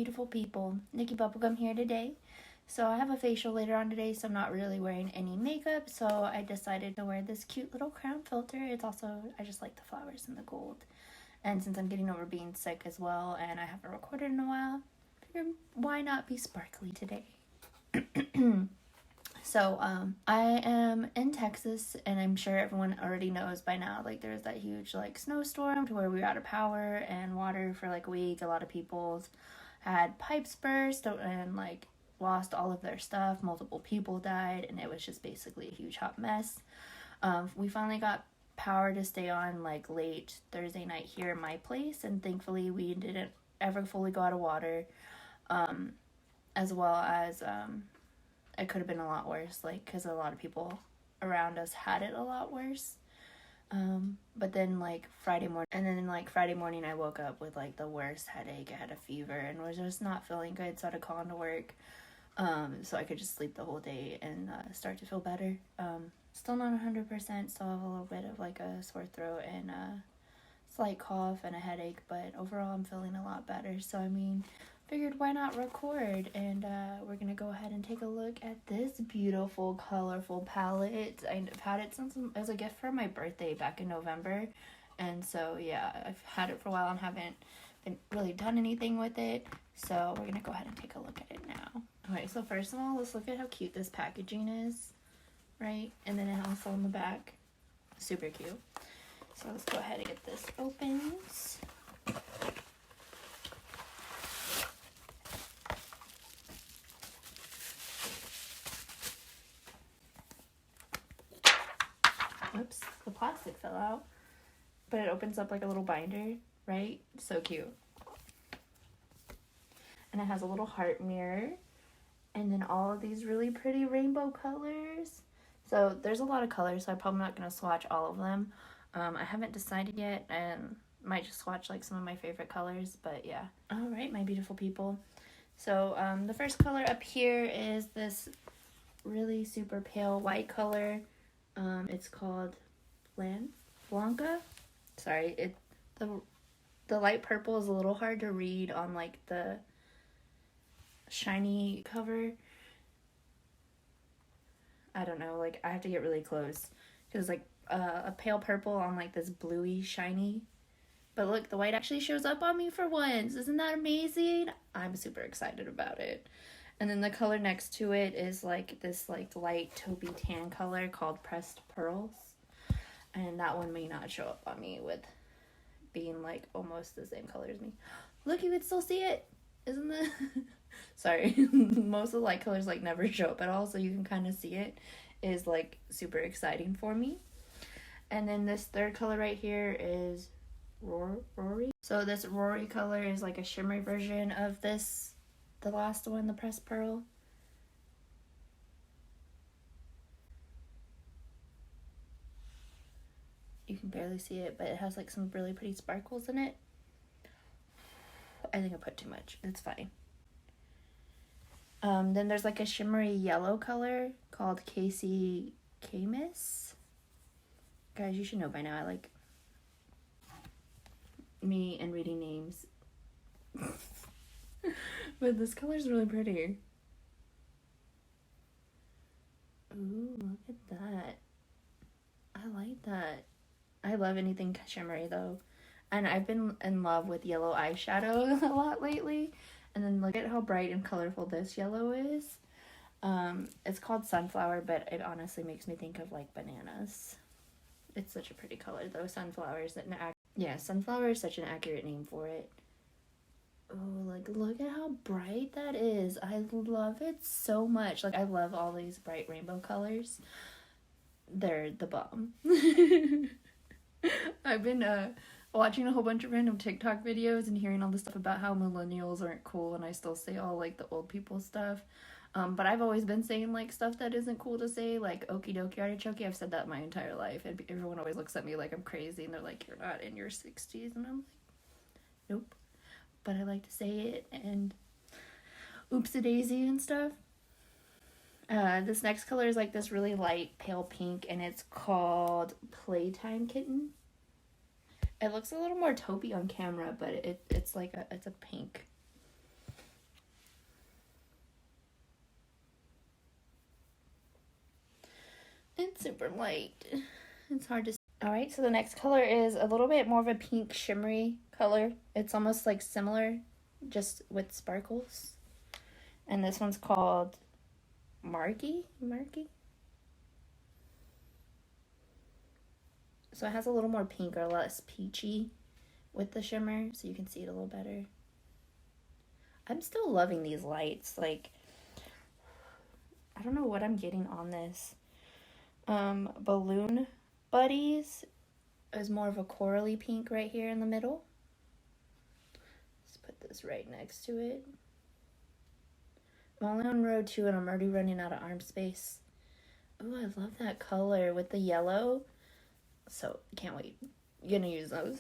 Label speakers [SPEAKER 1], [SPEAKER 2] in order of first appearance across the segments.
[SPEAKER 1] beautiful people. Nikki Bubblegum here today. So I have a facial later on today, so I'm not really wearing any makeup, so I decided to wear this cute little crown filter. It's also, I just like the flowers and the gold. And since I'm getting over being sick as well, and I haven't recorded in a while, I figured why not be sparkly today? So, I am in Texas, and I'm sure everyone already knows by now, like, there's that huge, like, snowstorm to where we were out of power and water for, like, a week. A lot of people had pipes burst and, like, lost all of their stuff. Multiple people died, and it was just basically a huge hot mess. We finally got power to stay on, like, late Thursday night here in my place, and thankfully we didn't ever fully go out of water, as well as, it could have been a lot worse, like, because a lot of people around us had it a lot worse. But then, like, Friday morning, I woke up with, like, the worst headache. I had a fever and was just not feeling good, so I had to call into work, so I could just sleep the whole day and start to feel better. Still not 100%, still have a little bit of, like, a sore throat and a slight cough and a headache, but overall I'm feeling a lot better. So, I mean, figured why not record, and we're gonna go ahead and take a look at this beautiful colorful palette. I've had it since as a gift for my birthday back in November, and so yeah, I've had it for a while and haven't been really done anything with it, so we're gonna go ahead and take a look at it now. Okay, so first of all, let's look at how cute this packaging is, right? And then it also on the back, super cute. So let's go ahead and get this opened. Whoops, the plastic fell out. But it opens up like a little binder, right? So cute. And it has a little heart mirror. And then all of these really pretty rainbow colors. So there's a lot of colors, so I'm probably not going to swatch all of them. I haven't decided yet, and might just swatch like some of my favorite colors, but yeah. Alright, my beautiful people. So the first color up here is this really super pale white color. It's called Blanca. Sorry, the light purple is a little hard to read on like the shiny cover. I don't know, like I have to get really close because like a pale purple on like this bluey shiny. But look, the white actually shows up on me for once. Isn't that amazing? I'm super excited about it. And then the color next to it is like this like light taupey tan color called Pressed Pearls. And that one may not show up on me with being like almost the same color as me. Look, you can still see it. Isn't that? Sorry. Most of the light colors like never show up at all, so you can kind of see it. Is like super exciting for me. And then this third color right here is Rory. So this Rory color is like a shimmery version of this. The last one, the Pressed Pearl. You can barely see it, but it has like some really pretty sparkles in it. I think I put too much. It's fine. Then there's like a shimmery yellow color called Casey Camus. Guys, you should know by now. I like me and reading names. But this color's really pretty. Ooh, look at that. I like that. I love anything shimmery though. And I've been in love with yellow eyeshadow a lot lately. And then look at how bright and colorful this yellow is. It's called Sunflower, but it honestly makes me think of like bananas. It's such a pretty color though. Sunflower is such an accurate name for it. Oh, like, look at how bright that is. I love it so much. Like, I love all these bright rainbow colors. They're the bomb. I've been watching a whole bunch of random TikTok videos and hearing all this stuff about how millennials aren't cool, and I still say all, like, the old people stuff. But I've always been saying, like, stuff that isn't cool to say, like, okie dokie artichoke. I've said that my entire life, and everyone always looks at me like I'm crazy, and they're like, you're not in your 60s, and I'm like, nope. But I like to say it, and oopsie-daisy and stuff. This next color is like this really light pale pink, and it's called Playtime Kitten. It looks a little more taupey on camera, but it's like it's a pink. It's super light. It's hard to see. Alright, so the next color is a little bit more of a pink shimmery color. It's almost like similar, just with sparkles. And this one's called Marky. So it has a little more pink or less peachy with the shimmer, so you can see it a little better. I'm still loving these lights. Like, I don't know what I'm getting on this. Balloon Buddies is more of a corally pink right here in the middle. Let's put this right next to it. I'm only on row 2 and I'm already running out of arm space. Oh, I love that color with the yellow. So, can't wait. I'm gonna use those.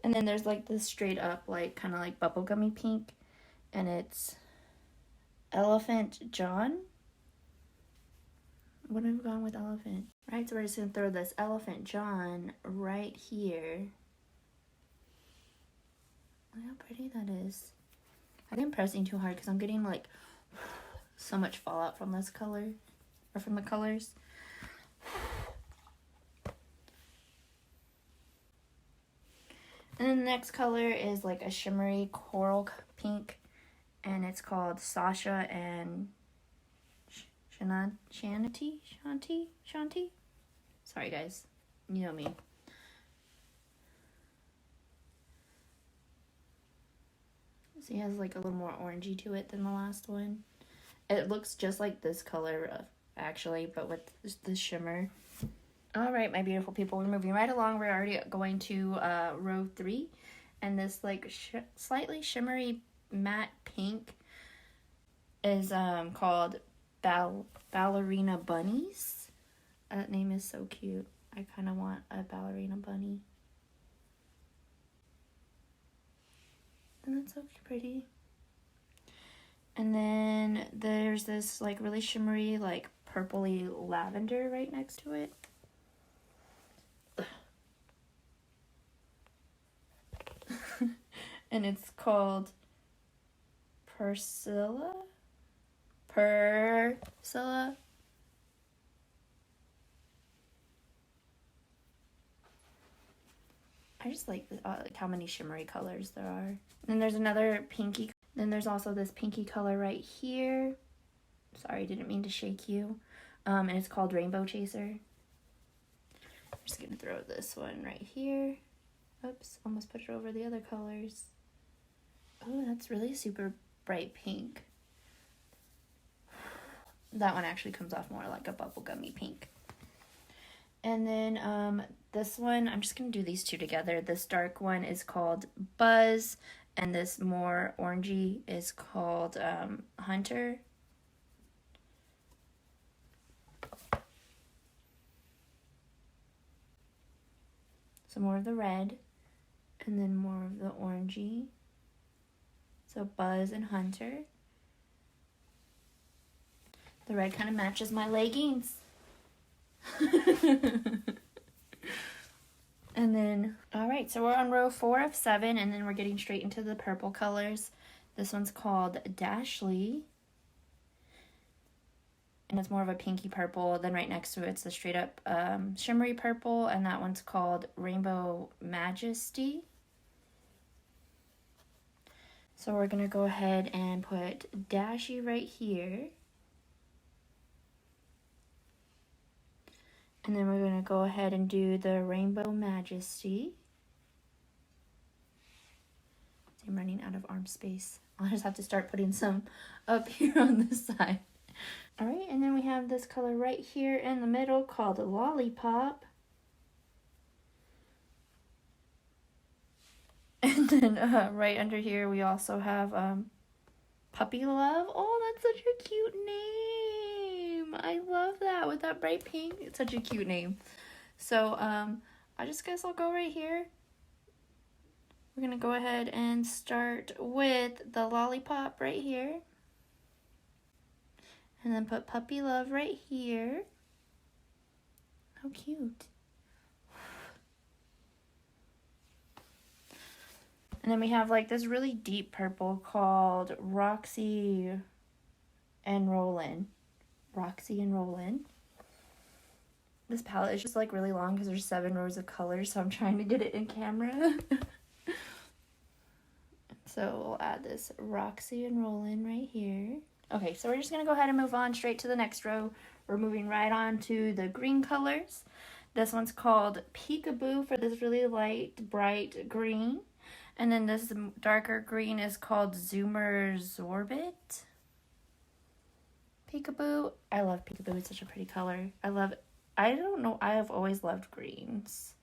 [SPEAKER 1] And then there's like this straight up, like, kind of like bubblegummy pink. And it's Elephant John. What have I gone with elephant? Right, so we're just gonna throw this Elephant John right here. Look how pretty that is. I think I'm pressing too hard because I'm getting like so much fallout from this color, or from the colors. And then the next color is like a shimmery coral pink, and it's called Sasha and Shanti. Sorry guys, you know me. So he has like a little more orangey to it than the last one. It looks just like this color actually, but with the shimmer. All right, my beautiful people, we're moving right along. We're already going to row 3, and this like slightly shimmery matte pink is called Ballerina Bunnies. That name is so cute. I kind of want a ballerina bunny. And that's so pretty. And then there's this like really shimmery, like purpley lavender right next to it. And it's called Persilla. I just like how many shimmery colors there are. And then there's another pinky. Then there's also this pinky color right here. Sorry, didn't mean to shake you. And it's called Rainbow Chaser. I'm just gonna throw this one right here. Oops, almost put it over the other colors. Oh, that's really super bright pink. That one actually comes off more like a bubblegummy pink. And then this one, I'm just going to do these two together. This dark one is called Buzz, and this more orangey is called Hunter. So more of the red, and then more of the orangey. So Buzz and Hunter. The red kind of matches my leggings. And then, all right, so we're on row 4 of 7, and then we're getting straight into the purple colors. This one's called Dashley, and it's more of a pinky purple. Then right next to it's the straight up shimmery purple, and that one's called Rainbow Majesty. So we're gonna go ahead and put Dashy right here. And then we're going to go ahead and do the Rainbow Majesty. I'm running out of arm space. I'll just have to start putting some up here on this side. All right, and then we have this color right here in the middle called Lollipop. And then right under here we also have Puppy Love. Oh, that's such a cute name. I love that with that bright pink. It's such a cute name. So I just guess I'll go right here. We're gonna go ahead and start with the Lollipop right here. And then put Puppy Love right here. How cute. And then we have like this really deep purple called Roxy and Rollin'. This palette is just like really long because there's 7 rows of colors, so I'm trying to get it in camera. So we'll add this Roxy and Rollin right here. Okay, so we're just gonna go ahead and move on straight to the next row. We're moving right on to the green colors. This one's called Peekaboo for this really light, bright green. And then this darker green is called Zoomer Zorbit. Peekaboo. I love Peekaboo. It's such a pretty color. I don't know. I have always loved greens.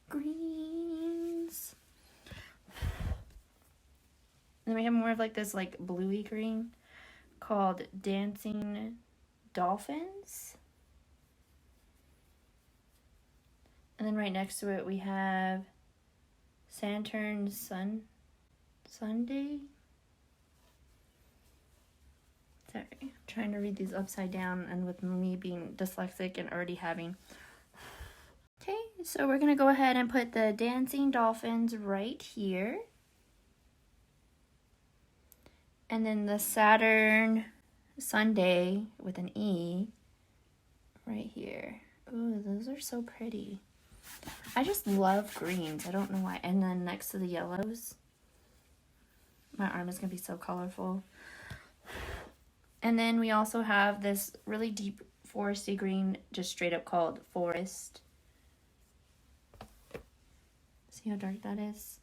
[SPEAKER 1] Greens. Then we have more of like this like bluey green called Dancing Dolphins. And then right next to it we have Saturn Sunday. Sorry, I'm trying to read these upside down, and with me being dyslexic and already having. Okay, so we're gonna go ahead and put the Dancing Dolphins right here. And then the Saturn Sunday with an E right here. Ooh, those are so pretty. I just love greens. I don't know why. And then next to the yellows. My arm is going to be so colorful. And then we also have this really deep foresty green, just straight up called Forest. See how dark that is?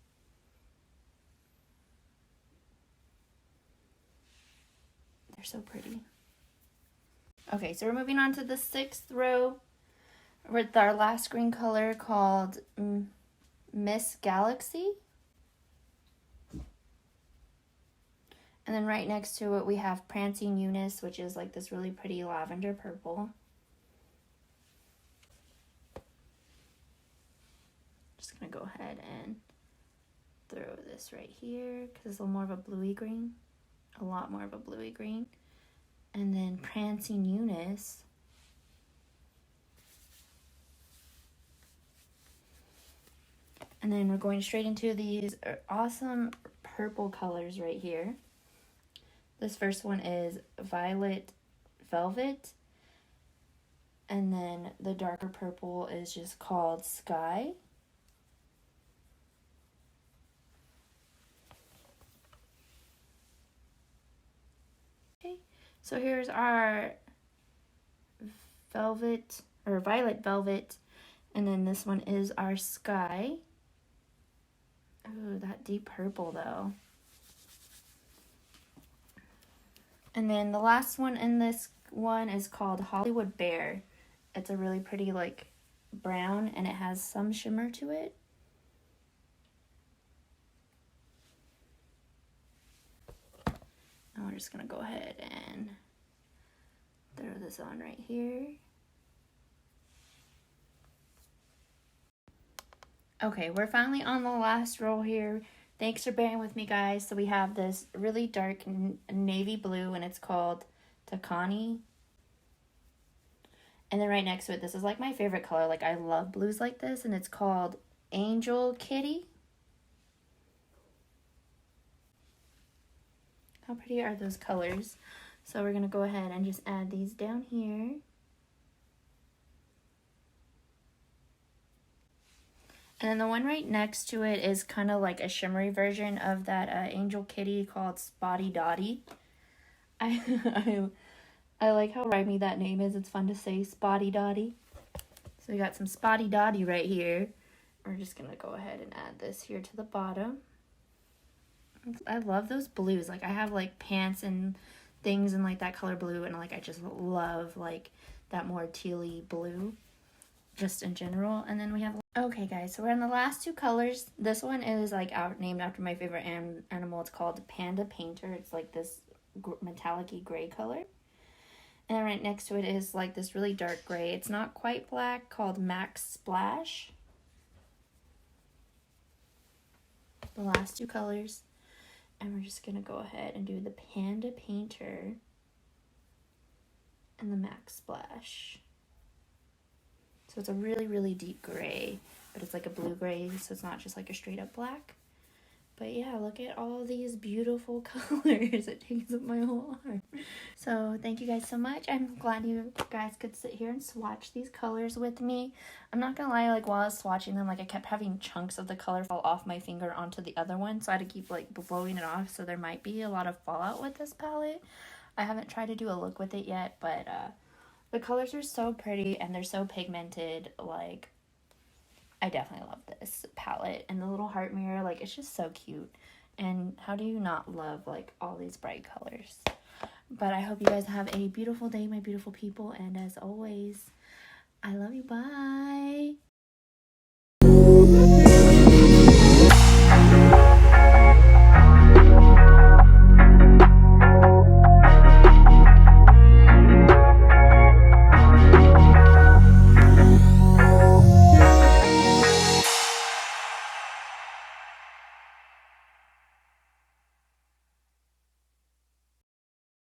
[SPEAKER 1] They're so pretty. Okay, so we're moving on to the 6th row with our last green color called Miss Galaxy. And then right next to it we have Prancing Eunice, which is like this really pretty lavender purple. Just gonna go ahead and throw this right here because it's a little more of a bluey green. A lot more of a bluey green. And then Prancing Eunice. And then we're going straight into these awesome purple colors right here. This first one is Violet Velvet. And then the darker purple is just called Sky. Okay, so here's our Violet Velvet. And then this one is our Sky. Oh, that deep purple though. And then the last one in this one is called Hollywood Bear. It's a really pretty like brown and it has some shimmer to it. And we're just gonna go ahead and throw this on right here. Okay, we're finally on the last row here. Thanks for bearing with me, guys. So we have this really dark navy blue, and it's called Takani. And then right next to it, this is like my favorite color. Like, I love blues like this, and it's called Angel Kitty. How pretty are those colors? So we're going to go ahead and just add these down here. And then the one right next to it is kind of like a shimmery version of that Angel Kitty called Spotty Dotty. I like how rhymey that name is. It's fun to say, Spotty Dotty. So we got some Spotty Dotty right here. We're just going to go ahead and add this here to the bottom. I love those blues. Like, I have like pants and things in like that color blue, and like I just love like that more tealy blue just in general. And then we have, okay guys, so we're on the last 2 colors. This one is like named after my favorite animal. It's called Panda Painter. It's like this metallic-y gray color. And then right next to it is like this really dark gray. It's not quite black, called Max Splash. The last 2 colors. And we're just gonna go ahead and do the Panda Painter and the Max Splash. So it's a really, really deep gray, but it's like a blue gray, so it's not just like a straight up black. But yeah, look at all these beautiful colors. It takes up my whole arm. So thank you guys so much. I'm glad you guys could sit here and swatch these colors with me. I'm not gonna lie, like while I was swatching them, like I kept having chunks of the color fall off my finger onto the other one, so I had to keep like blowing it off, so there might be a lot of fallout with this palette. I haven't tried to do a look with it yet, but the colors are so pretty and they're so pigmented. Like, I definitely love this palette. And the little heart mirror, like, it's just so cute. And how do you not love, like, all these bright colors? But I hope you guys have a beautiful day, my beautiful people. And as always, I love you. Bye.